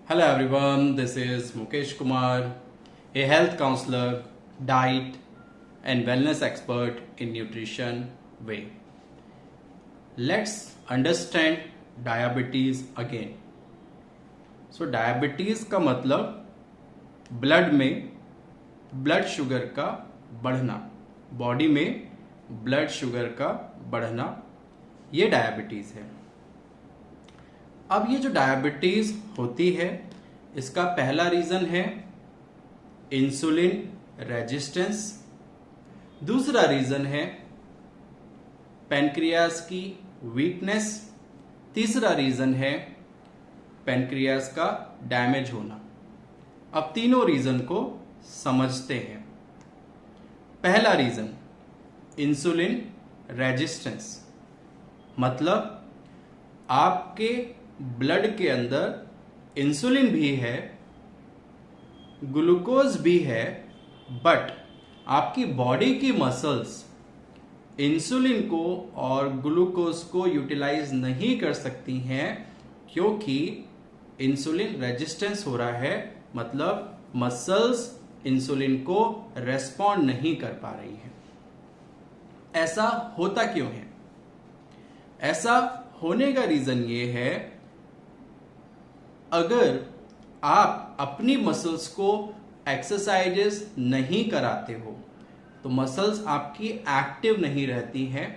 Hello everyone, this is Mukesh Kumar, a health counselor, diet and wellness expert in nutrition way. Let's understand diabetes again. So diabetes का मतलब blood में blood sugar का बढ़ना, body में blood sugar का बढ़ना, ये diabetes है। अब ये जो डायबिटीज होती है इसका पहला रीजन है इंसुलिन रेजिस्टेंस, दूसरा रीजन है पैनक्रियास की वीकनेस, तीसरा रीजन है पैनक्रियास का डैमेज होना। अब तीनों रीजन को समझते हैं। पहला रीजन इंसुलिन रेजिस्टेंस, मतलब आपके ब्लड के अंदर इंसुलिन भी है, ग्लूकोज भी है, बट आपकी बॉडी की मसल्स इंसुलिन को और ग्लूकोज को यूटिलाइज नहीं कर सकती हैं क्योंकि इंसुलिन रेजिस्टेंस हो रहा है। मतलब मसल्स इंसुलिन को रेस्पॉन्ड नहीं कर पा रही हैं। ऐसा होता क्यों है? ऐसा होने का रीजन ये है, अगर आप अपनी मसल्स को एक्सरसाइजेस नहीं कराते हो तो मसल्स आपकी एक्टिव नहीं रहती हैं,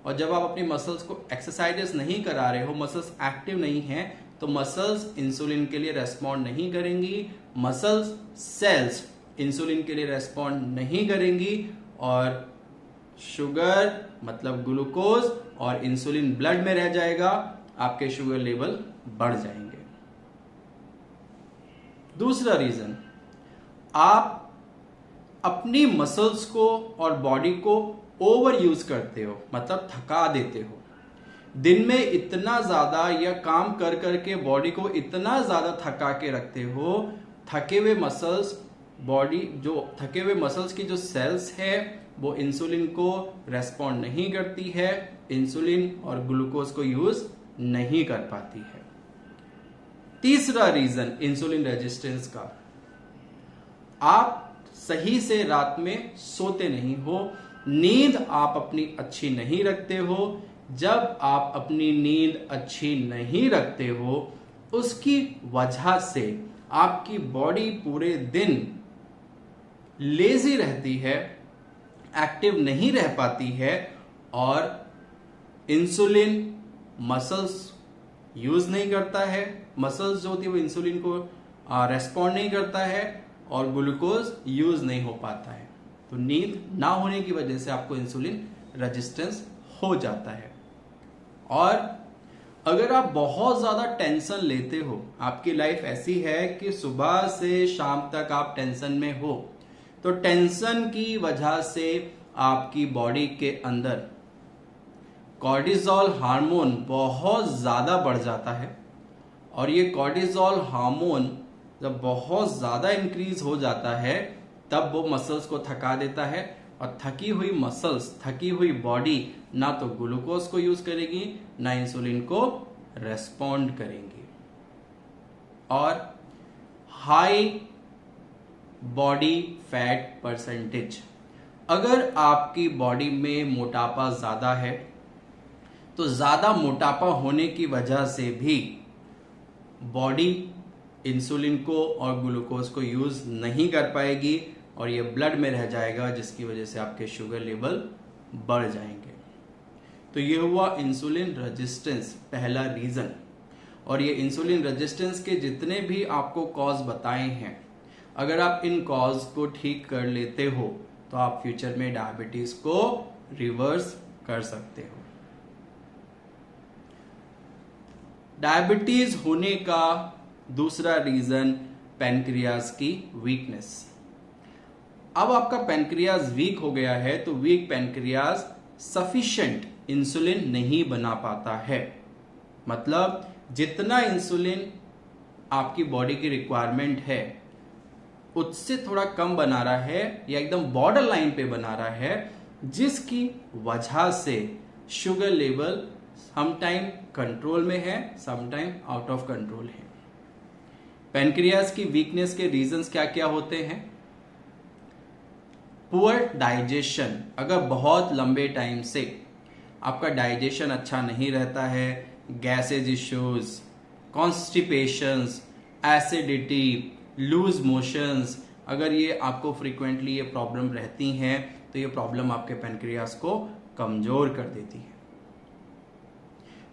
और जब आप अपनी मसल्स को एक्सरसाइजेस नहीं करा रहे हो, मसल्स एक्टिव नहीं हैं, तो मसल्स इंसुलिन के लिए रेस्पॉन्ड नहीं करेंगी, मसल्स सेल्स इंसुलिन के लिए रेस्पॉन्ड नहीं करेंगी, और शुगर मतलब ग्लूकोज और इंसुलिन ब्लड में रह जाएगा, आपके शुगर लेवल बढ़ जाएंगे। दूसरा रीजन, आप अपनी मसल्स को और बॉडी को ओवर यूज करते हो, मतलब थका देते हो। दिन में इतना ज्यादा या काम कर करके बॉडी को इतना ज्यादा थका के रखते हो, थके हुए मसल्स बॉडी जो थके हुए मसल्स की जो सेल्स है वो इंसुलिन को रेस्पॉन्ड नहीं करती है, इंसुलिन और ग्लूकोज को यूज नहीं कर पाती है। तीसरा रीजन इंसुलिन रेजिस्टेंस का, आप सही से रात में सोते नहीं हो, नींद आप अपनी अच्छी नहीं रखते हो। जब आप अपनी नींद अच्छी नहीं रखते हो उसकी वजह से आपकी बॉडी पूरे दिन लेजी रहती है, एक्टिव नहीं रह पाती है, और इंसुलिन मसल्स यूज नहीं करता है, मसल्स जो होती है वो इंसुलिन को रेस्पॉन्ड नहीं करता है, और ग्लूकोज यूज नहीं हो पाता है। तो नींद ना होने की वजह से आपको इंसुलिन रेजिस्टेंस हो जाता है। और अगर आप बहुत ज्यादा टेंशन लेते हो, आपकी लाइफ ऐसी है कि सुबह से शाम तक आप टेंशन में हो, तो टेंशन की वजह से आपकी बॉडी के अंदर कॉर्टिसोल हार्मोन बहुत ज्यादा बढ़ जाता है, और ये कॉर्टिसोल हार्मोन जब बहुत ज्यादा इंक्रीज हो जाता है तब वो मसल्स को थका देता है, और थकी हुई मसल्स, थकी हुई बॉडी ना तो ग्लूकोज को यूज करेगी ना इंसुलिन को रेस्पॉन्ड करेंगी। और हाई बॉडी फैट परसेंटेज, अगर आपकी बॉडी में मोटापा ज्यादा है तो ज्यादा मोटापा होने की वजह से भी बॉडी इंसुलिन को और ग्लूकोज को यूज नहीं कर पाएगी, और ये ब्लड में रह जाएगा, जिसकी वजह से आपके शुगर लेवल बढ़ जाएंगे। तो ये हुआ इंसुलिन रेजिस्टेंस, पहला रीजन। और ये इंसुलिन रेजिस्टेंस के जितने भी आपको कॉज बताए हैं, अगर आप इन कॉज को ठीक कर लेते हो तो आप फ्यूचर में डायबिटीज को रिवर्स कर सकते हो। डायबिटीज होने का दूसरा रीजन पैनक्रियाज की वीकनेस। अब आपका पैनक्रियाज वीक हो गया है तो वीक पैनक्रियाज सफिशिएंट इंसुलिन नहीं बना पाता है, मतलब जितना इंसुलिन आपकी बॉडी की रिक्वायरमेंट है उससे थोड़ा कम बना रहा है, या एकदम बॉर्डर लाइन पे बना रहा है, जिसकी वजह से शुगर लेवल समटाइम कंट्रोल में है, समटाइम आउट ऑफ कंट्रोल है। पेनक्रियाज की वीकनेस के रीजंस क्या क्या होते हैं? पुअर डाइजेशन, अगर बहुत लंबे टाइम से आपका डाइजेशन अच्छा नहीं रहता है, gases issues, constipations, acidity, loose motions, अगर ये आपको फ्रीक्वेंटली ये प्रॉब्लम रहती हैं तो ये प्रॉब्लम आपके पेनक्रियाज को कमजोर कर देती है।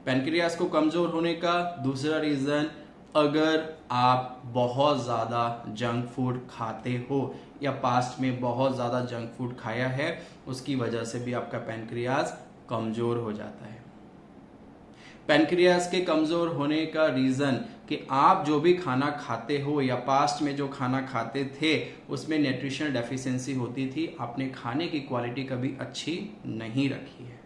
पेनक्रियाज को कमजोर होने का दूसरा रीजन, अगर आप बहुत ज़्यादा जंक फूड खाते हो या पास्ट में बहुत ज़्यादा जंक फूड खाया है, उसकी वजह से भी आपका पेनक्रियाज कमजोर हो जाता है। पेनक्रियाज के कमजोर होने का रीजन कि आप जो भी खाना खाते हो या पास्ट में जो खाना खाते थे उसमें न्यूट्रिशनल डेफिशिएंसी होती थी, आपने खाने की क्वालिटी कभी अच्छी नहीं रखी है।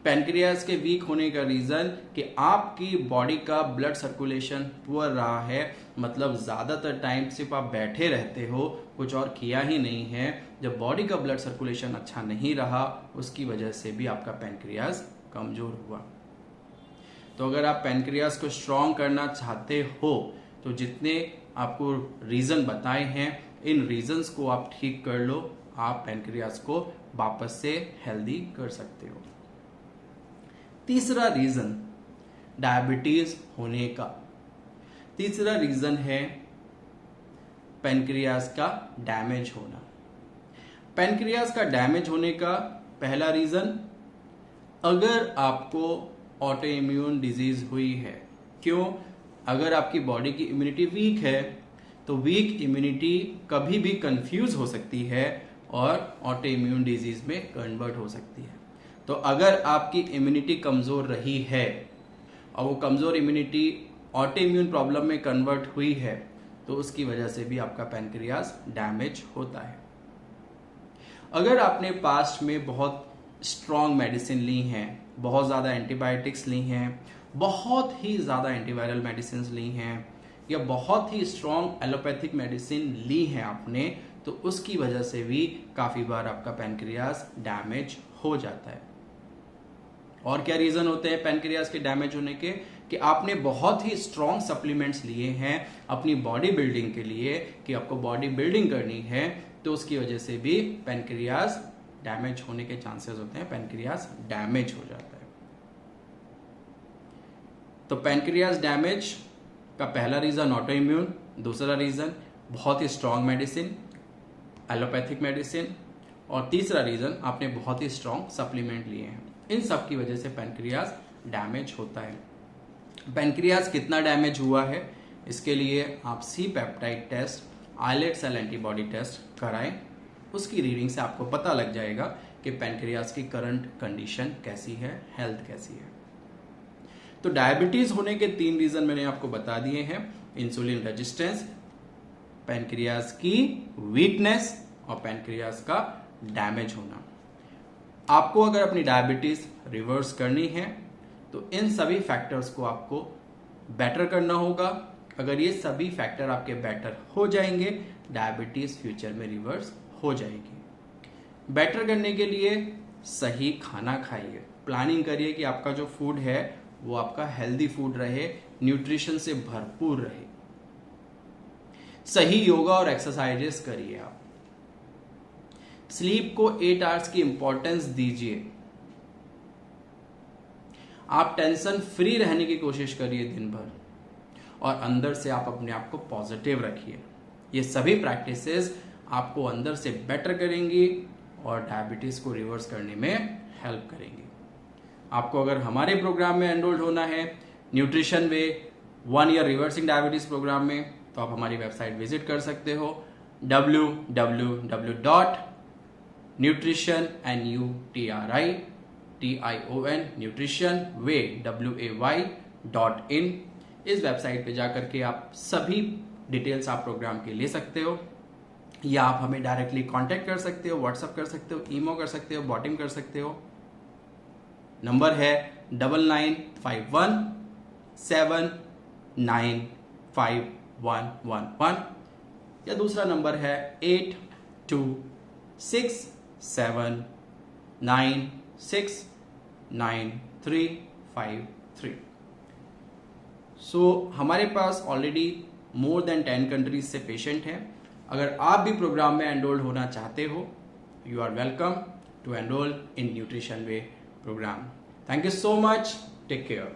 पेनक्रियाज के वीक होने का रीजन कि आपकी बॉडी का ब्लड सर्कुलेशन पुअर रहा है, मतलब ज्यादातर टाइम सिर्फ आप बैठे रहते हो, कुछ और किया ही नहीं है। जब बॉडी का ब्लड सर्कुलेशन अच्छा नहीं रहा, उसकी वजह से भी आपका पेनक्रियाज कमजोर हुआ। तो अगर आप पेनक्रियाज को स्ट्रॉन्ग करना चाहते हो तो जितने आपको रीजन बताए हैं, इन रीजंस को आप ठीक कर लो, आप पेनक्रियाज को वापस से हेल्दी कर सकते हो। तीसरा रीजन डायबिटीज होने का, तीसरा रीजन है पेनक्रियाज का डैमेज होना। पेनक्रियाज का डैमेज होने का पहला रीजन, अगर आपको ऑटो इम्यून डिजीज हुई है। क्यों? अगर आपकी बॉडी की इम्यूनिटी वीक है तो वीक इम्यूनिटी कभी भी कंफ्यूज हो सकती है और ऑटो इम्यून डिजीज में कन्वर्ट हो सकती है। तो अगर आपकी इम्यूनिटी कमजोर रही है और वो कमजोर इम्यूनिटी ऑटो इम्यून प्रॉब्लम में कन्वर्ट हुई है तो उसकी वजह से भी आपका पेनक्रियाज डैमेज होता है। अगर आपने पास्ट में बहुत स्ट्रॉन्ग मेडिसिन ली हैं, बहुत ज़्यादा एंटीबायोटिक्स ली हैं, बहुत ही ज़्यादा एंटीवायरल मेडिसिन ली हैं या बहुत ही स्ट्रॉन्ग एलोपैथिक मेडिसिन ली हैं आपने, तो उसकी वजह से भी काफ़ी बार आपका पेनक्रियाज डैमेज हो जाता है। और क्या रीजन होते हैं पेनक्रियाज के डैमेज होने के? कि आपने बहुत ही स्ट्रॉन्ग सप्लीमेंट्स लिए हैं अपनी बॉडी बिल्डिंग के लिए, कि आपको बॉडी बिल्डिंग करनी है, तो उसकी वजह से भी पेनक्रियाज डैमेज होने के चांसेस होते हैं, पेनक्रियाज डैमेज हो जाता है। तो पेनक्रियाज डैमेज का पहला रीजन ऑटो इम्यून, दूसरा रीजन बहुत ही स्ट्रॉन्ग मेडिसिन, एलोपैथिक मेडिसिन, और तीसरा रीजन आपने बहुत ही स्ट्रॉन्ग सप्लीमेंट लिए हैं। इन सब की वजह से पेनक्रियाज डैमेज होता है। पेनक्रियाज कितना डैमेज हुआ है, इसके लिए आप C peptide test, islet cell antibody test कराएं। उसकी रीडिंग से आपको पता लग जाएगा कि पेनक्रियाज की करंट कंडीशन कैसी है, हेल्थ कैसी है। तो डायबिटीज होने के 3 रीजन मैंने आपको बता दिए हैं, इंसुलिन रेजिस्टेंस, पेनक्रियाज की वीकनेस और पेनक्रियाज का डैमेज होना। आपको अगर अपनी डायबिटीज रिवर्स करनी है तो इन सभी फैक्टर्स को आपको बेटर करना होगा। अगर ये सभी फैक्टर आपके बेटर हो जाएंगे, डायबिटीज फ्यूचर में रिवर्स हो जाएगी। बेटर करने के लिए सही खाना खाइए, प्लानिंग करिए कि आपका जो फूड है वो आपका हेल्दी फूड रहे, न्यूट्रिशन से भरपूर रहे। सही योगा और एक्सरसाइजेस करिए। आप स्लीप को 8 आवर्स की इंपॉर्टेंस दीजिए। आप टेंशन फ्री रहने की कोशिश करिए दिन भर, और अंदर से आप अपने आप को पॉजिटिव रखिए। ये सभी प्रैक्टिसेस आपको अंदर से बेटर करेंगी और डायबिटीज को रिवर्स करने में हेल्प करेंगी। आपको अगर हमारे प्रोग्राम में एनरोल्ड होना है, न्यूट्रिशन वे 1 ईयर रिवर्सिंग डायबिटीज प्रोग्राम में, तो आप हमारी वेबसाइट विजिट कर सकते हो www.nutrition इस वेबसाइट पे जाकर के आप सभी डिटेल्स आप प्रोग्राम के ले सकते हो, या आप हमें डायरेक्टली कांटेक्ट कर सकते हो, व्हाट्सएप कर सकते हो, ईमेल कर सकते हो, बॉटिंग कर सकते हो। नंबर है 9951795111, या दूसरा नंबर है 8267969353। हमारे पास ऑलरेडी मोर देन 10 कंट्रीज से पेशेंट हैं। अगर आप भी प्रोग्राम में एनरोल्ड होना चाहते हो, you are welcome to enroll in nutrition way program. Thank you so much, take care.